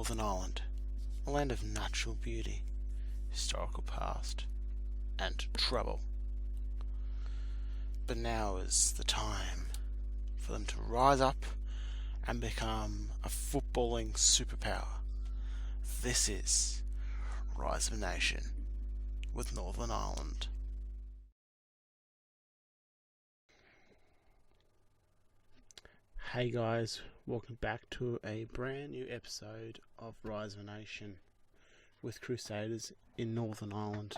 Northern Ireland, a land of natural beauty, historical past, and trouble. But now is the time for them to rise up and become a footballing superpower. This is Rise of a Nation with Northern Ireland. Hey guys, welcome back to a brand new episode of Rise of a Nation with Crusaders in Northern Ireland.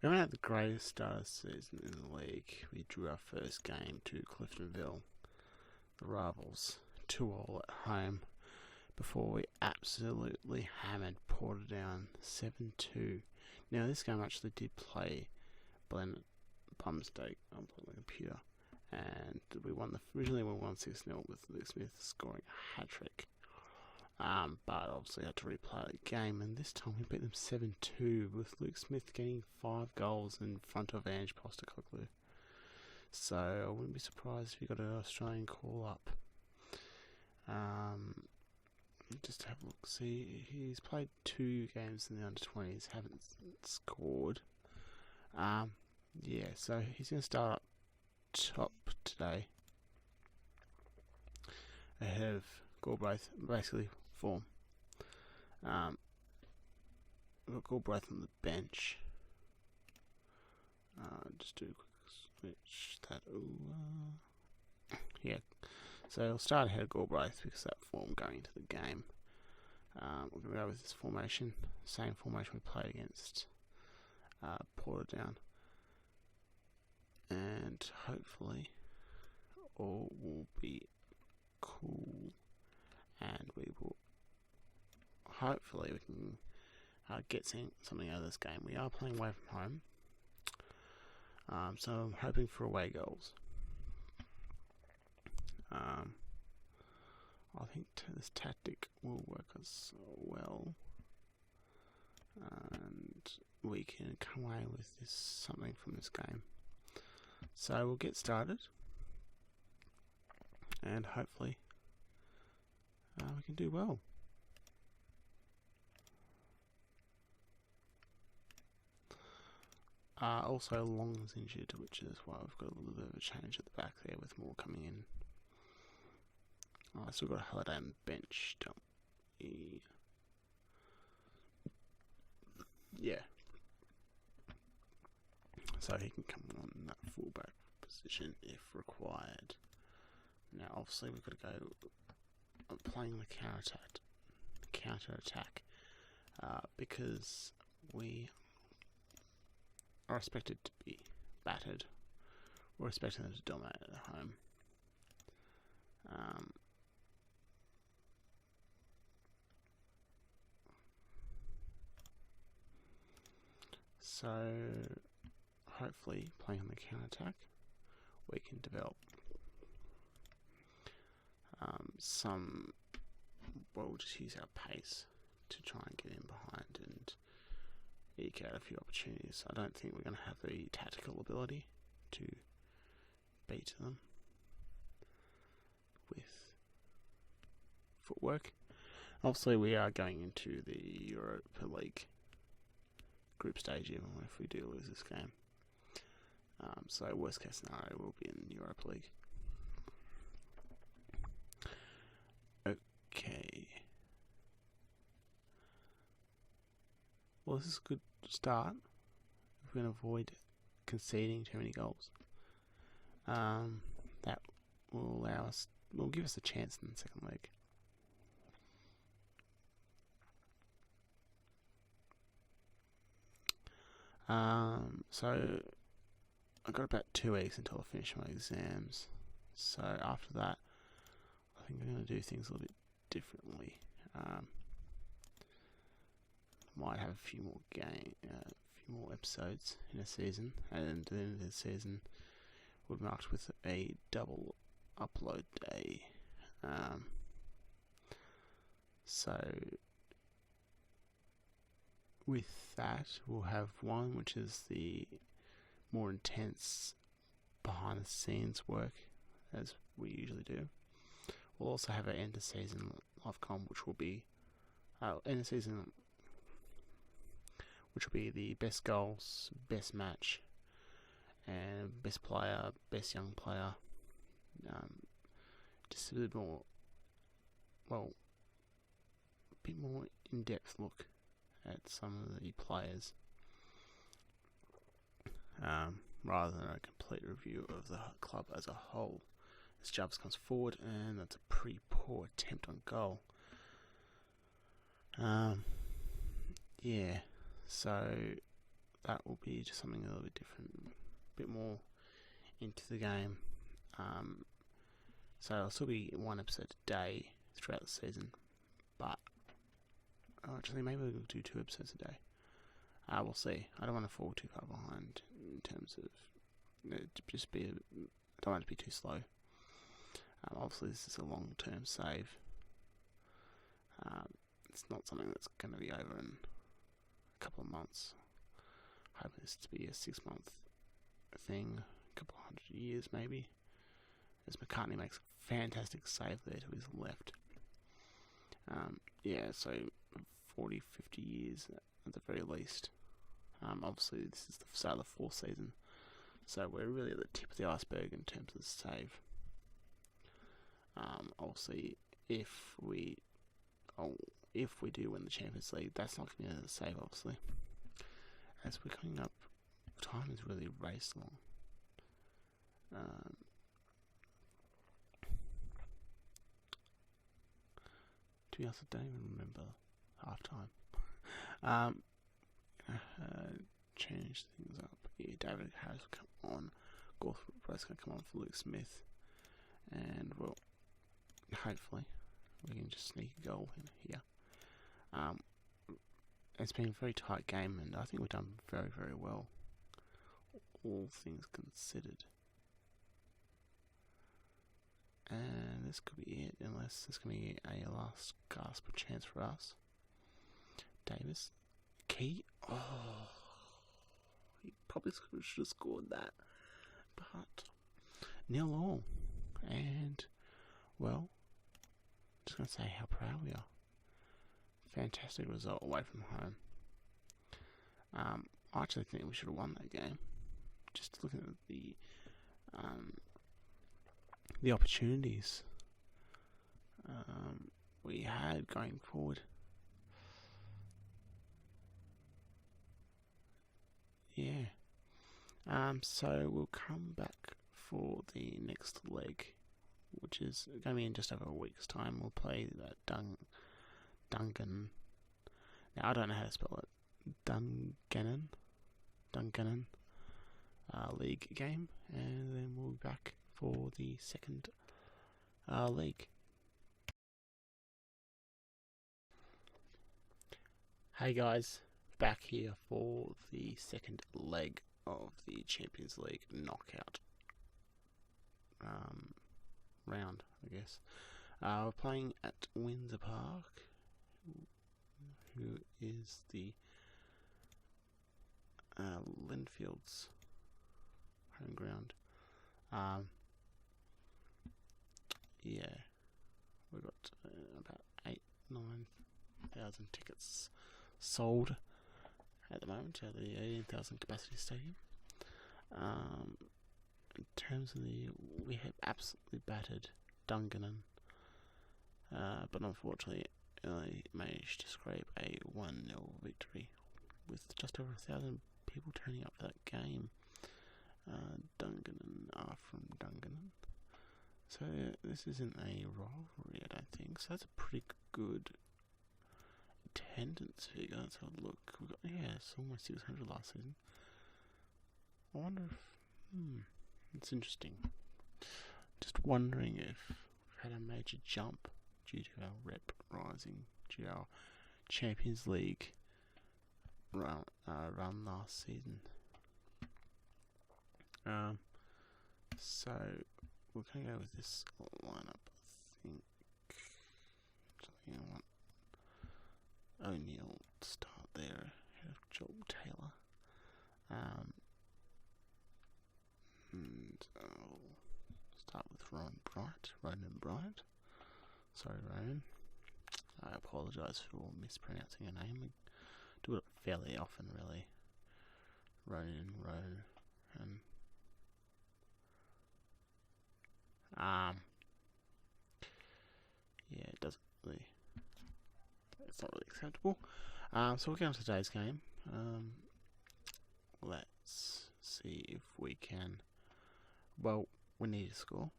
We haven't had the greatest start of the season in the league. We drew our first game to Cliftonville, the rivals, 2-2 at home, before we absolutely hammered Portadown 7-2. Now this game actually did play by mistake on the computer. And originally we won 6-0 with Luke Smith scoring a hat-trick. But obviously had to replay the game, and this time we beat them 7-2 with Luke Smith getting 5 goals in front of Ange Postecoglou. So I wouldn't be surprised if he got an Australian call-up. Just have a look. See, he's played 2 games in the under-20s, haven't scored. Yeah, so he's going to start up top today ahead of Galbraith, basically form. We've got Galbraith on the bench. Just do a quick switch. Yeah, so he'll start ahead of Galbraith because that form going into the game. We're going to go with this formation, same formation we played against Portadown. And hopefully all will be cool, and we can get something out of this game. We are playing away from home, so I'm hoping for away goals. I think this tactic will work as well, and we can come away with something from this game. So we'll get started, and hopefully we can do well. Also, Long's injured, which is why we've got a little bit of a change at the back there with more coming in. Still got a Holiday on the bench, don't we? Yeah. So he can come on in that fullback position if required. Now, obviously, we've got to go playing the counter attack, because we are expected to be battered. We're expecting them to dominate at home. So hopefully, playing on the counter-attack, we can develop we'll just use our pace to try and get in behind and eke out a few opportunities. I don't think we're going to have the tactical ability to beat them with footwork. Obviously, we are going into the Europa League group stage even if we do lose this game. So worst case scenario will be in Europa League. Okay. Well, this is a good start. If we're going to avoid conceding too many goals, that will give us a chance in the second leg. So I've got about 2 weeks until I finish my exams. So after that, I think I'm going to do things a little bit differently. Might have a few more episodes in a season, and at the end of the season, we'll be marked with a double upload day. So with that, we'll have one which is the more intense behind the scenes work, as we usually do. We'll also have an end of season Ofcom, which will be end of season, which will be the best goals, best match, and best player, best young player. Just a bit more, well, a bit more in-depth look at some of the players, rather than a complete review of the club as a whole. As Jarvis comes forward, and that's a pretty poor attempt on goal. Yeah, so that will be just something a little bit different, a bit more into the game. So it'll still be one episode a day throughout the season, but actually maybe we'll do 2 episodes a day. We'll see. I don't want to fall too far behind in terms of I don't want it to be too slow. Obviously this is a long-term save. It's not something that's going to be over in a couple of months. I hope this to be a 6-month thing, a couple of 100 years maybe, as McCartney makes a fantastic save there to his left. Yeah, so 40, 50 years at the very least. Obviously this is the start of the 4th season, so we're really at the tip of the iceberg in terms of the save. Obviously if we do win the Champions League, that's not going to be a save, obviously, as we're coming up. Time is really raced along. To be honest, I don't even remember half time. Change things up. Yeah, David Harris will come on. Gorthrope's going to come on for Luke Smith, and well, hopefully we can just sneak a goal in here. It's been a very tight game, and I think we've done very, very well, all things considered. And this could be it, unless there's going to be a last gasp of chance for us. Davis, key. Oh, he probably should have scored that, but 0-0, and well, just going to say how proud we are. Fantastic result away from home. I actually think we should have won that game. Just looking at the opportunities we had going forward. Yeah. So we'll come back for the next leg, which is going to be in just over a week's time. We'll play that Dungan. Now I don't know how to spell it. Dungannon league game, and then we'll be back for the second league. Hey guys, back here for the second leg of the Champions League knockout round, I guess. We're playing at Windsor Park, who is the Linfield's home ground. Yeah, we've got about 8,000-9,000 tickets sold at the moment at the 18,000 capacity stadium. In terms of we have absolutely battered Dungannon, but unfortunately only managed to scrape a 1-0 victory with just over 1,000 people turning up for that game. Dungannon are from Dungannon, so this isn't a rivalry, I don't think. So that's a pretty good attendance figure. Let's have a look. We've got, it's almost 600 last season. I wonder if it's interesting. Just wondering if we've had a major jump due to our rep rising, due to our Champions League run last season. So we're going to go with this lineup, I think. Actually, I want O'Neill to start there ahead of Joel Taylor. And I'll start with Ronan Bryant. Sorry, Ronan. apologise for mispronouncing her name. We do it fairly often, really. Ronan, and yeah, it doesn't really. It's not really acceptable. So we'll get on to today's game. Let's see if we can. Well, we need a score,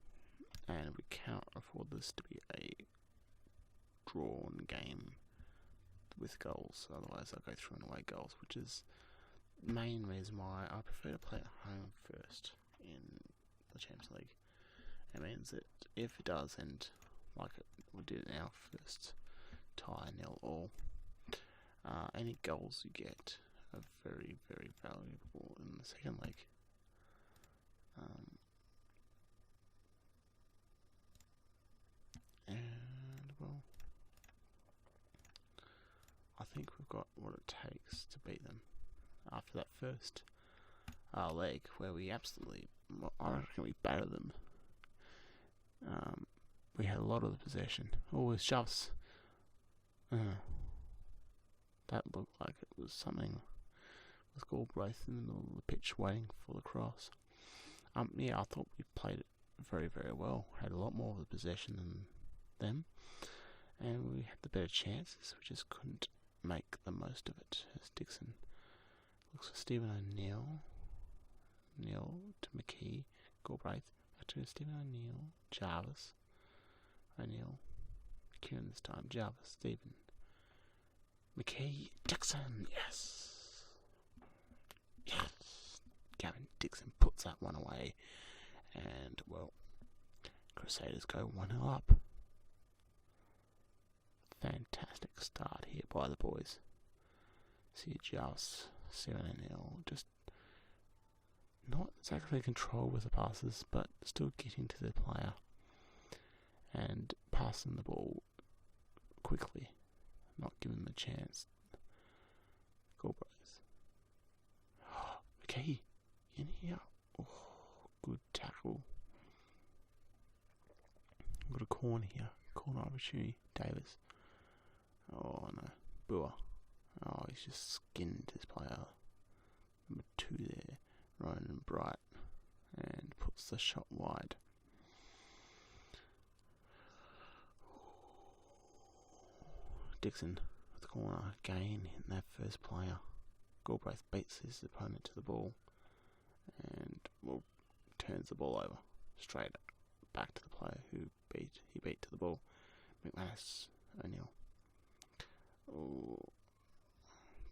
and we cannot afford this to be a drawn game with goals. Otherwise, I'll go through and away goals, which is the main reason why I prefer to play at home first in the Champions League. It means that if it does end like we did in our first tie 0-0, any goals you get are very, very valuable in the second leg. And well, I think we've got what it takes to beat them. After that first leg, where we absolutely, I reckon we battered them. We had a lot of the possession. Always shoves. That looked like it was something with Galbraith in the middle of the pitch waiting for the cross. Yeah, I thought we played it very, very well. Had a lot more of the possession than them, and we had the better chances. We just couldn't make the most of it. As Dixon looks for Stephen O'Neill. Neil to McKee. Galbraith back to Stephen O'Neill. Jarvis. O'Neill. Kieran this time. Jarvis. Stephen. McKee. Dixon. Yes. Yes. Gavin Dixon puts that one away. And, well, Crusaders go 1-0 up. Fantastic start here by the boys. See Jarvis. Stephen O'Neill just not exactly control with the passes, but still getting to the player and passing the ball quickly, not giving them a chance. Galbraith. Okay, in here. Oh, good tackle. Got a corner here. Corner opportunity. Davis. Oh no. Boer. Oh, he's just skinned his player. Number 2 there. Ronan Bright. And puts the shot wide. Dixon with the corner again hitting that first player. Galbraith beats his opponent to the ball and well turns the ball over straight back to the player who he beat to the ball. McManus, O'Neill. Oh,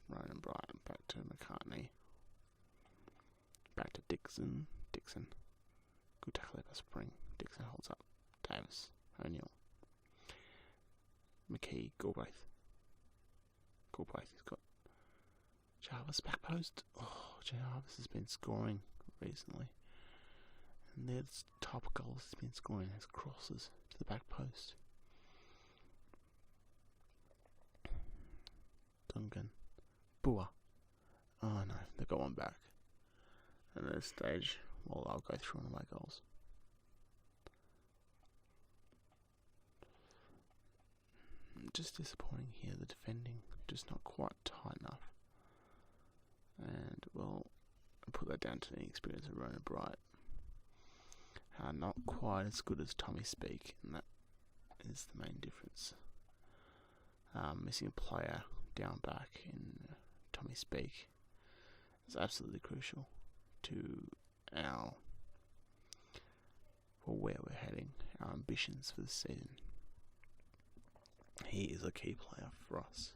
Ronan Bright back to McCartney. Back to Dixon. Good tackle there by Spring. Dixon holds up. Davis, O'Neill. McKee, Galbraith. He's got Jarvis back post. Oh, Jarvis has been scoring recently. And there's top goals he's been scoring as crosses to the back post. Duncan. Boer. Oh no, they've got one back. And at this stage, well, I'll go through one of my goals. Just disappointing here, the defending just not quite tight enough. And, well, I put that down to the experience of Ronan Bright. Not quite as good as Tommy Speak, and that is the main difference. Missing a player down back in Tommy Speak is absolutely crucial to where we're heading, our ambitions for the season. He is a key player for us,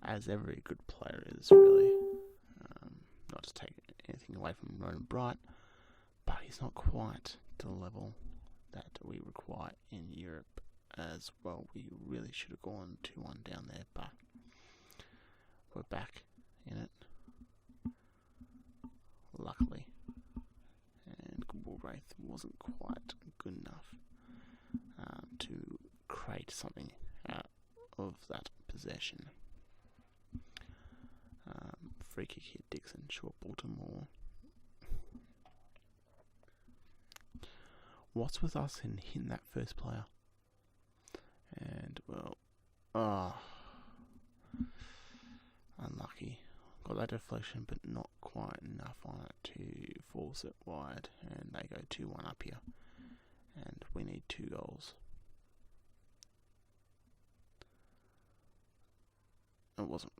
as every good player is, really. Not to take anything away from Ronan Bright, but he's not quite to the level that we require in Europe as well. We really should have gone 2-1 down there, but we're back in it, luckily. And Galbraith wasn't quite good enough to create something out of that possession. Free kick here, Dixon, short ball to Moore. What's with us in hitting that first player? And, well, Oh, unlucky. Got that deflection, but not quite enough on it to force it wide, and they go 2-1 up here, and we need 2 goals. It wasn't.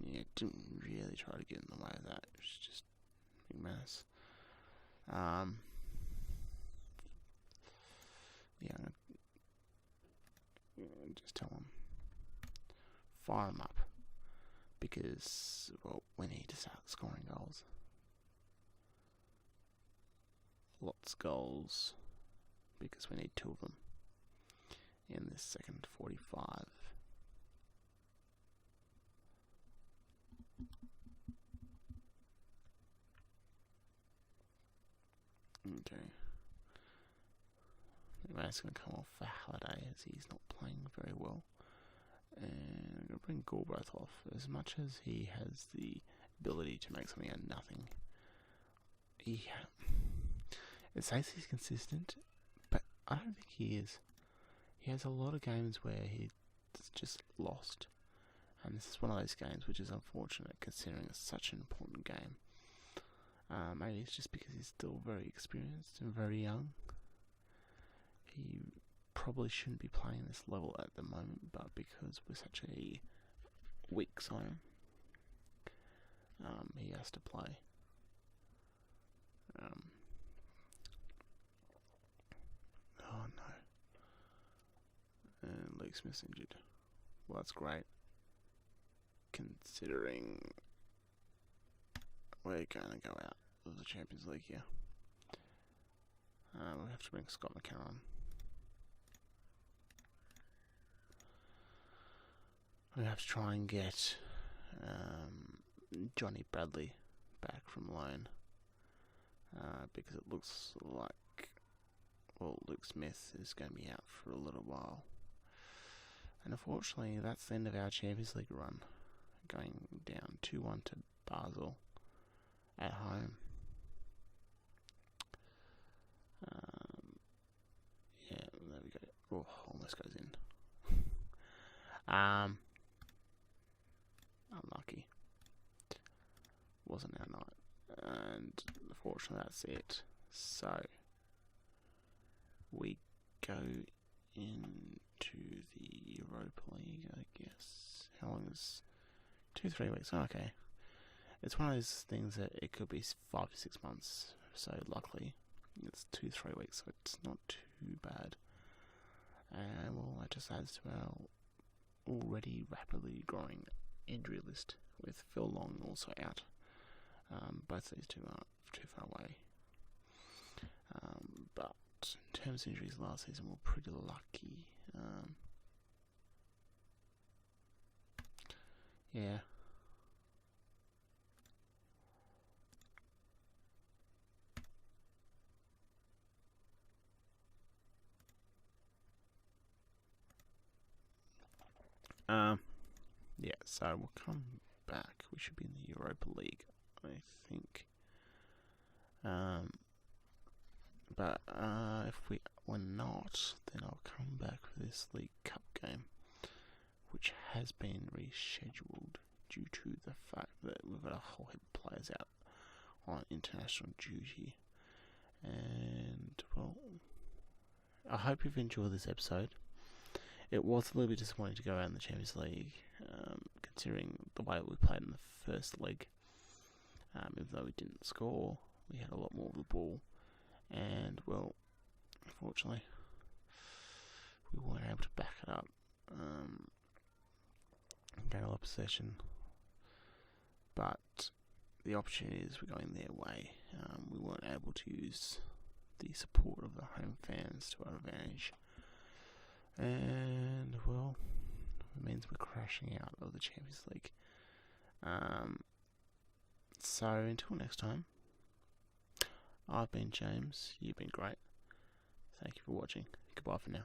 Yeah, didn't really try to get in the way of that. It was just a big mess. Yeah, just tell them, fire them up, because, well, we need to start scoring goals. Lots of goals, because we need 2 of them in this second 45. Okay. That's going to come off for Halliday, as he's not playing very well. And I'm going to bring Galbraith off. As much as he has the ability to make something out of nothing, it says he's consistent, but I don't think he is. He has a lot of games where he's just lost. And this is one of those games which is unfortunate, considering it's such an important game. Maybe it's just because he's still very experienced and very young. He probably shouldn't be playing this level at the moment, but because we're such a weak side, he has to play. Oh no. And Luke Smith's injured. Well, that's great, considering we're going to go out of the Champions League here. We'll have to bring Scott McKenna on. We have to try and get Johnny Bradley back from loan, because it looks like, well, Luke Smith is going to be out for a little while. And unfortunately, that's the end of our Champions League run, going down 2-1 to Basel at home. Yeah, there we go. Oh, almost goes in. Unlucky. Wasn't our night. And unfortunately, that's it. So, we go into the Europa League, I guess. How long is 2-3 weeks? Oh, okay. It's one of those things that it could be 5 to 6 months. So, luckily, it's 2-3 weeks, so it's not too bad. And, well, that just adds to our already rapidly growing injury list, with Phil Long also out. Both these two aren't too far away. But in terms of injuries last season, we're pretty lucky. Yeah. Yeah, so we'll come back. We should be in the Europa League, I think. But if we were not, then I'll come back for this League Cup game, which has been rescheduled due to the fact that we've got a whole heap of players out on international duty. And, well, I hope you've enjoyed this episode. It was a little bit disappointing to go out in the Champions League, considering the way we played in the first leg. Even though we didn't score, we had a lot more of the ball. And, well, unfortunately, we weren't able to back it up. Gain a lot of possession. But the opportunities were going their way. We weren't able to use the support of the home fans to our advantage. And, well, it means we're crashing out of the Champions League. So, until next time, I've been James, you've been great. Thank you for watching. Goodbye for now.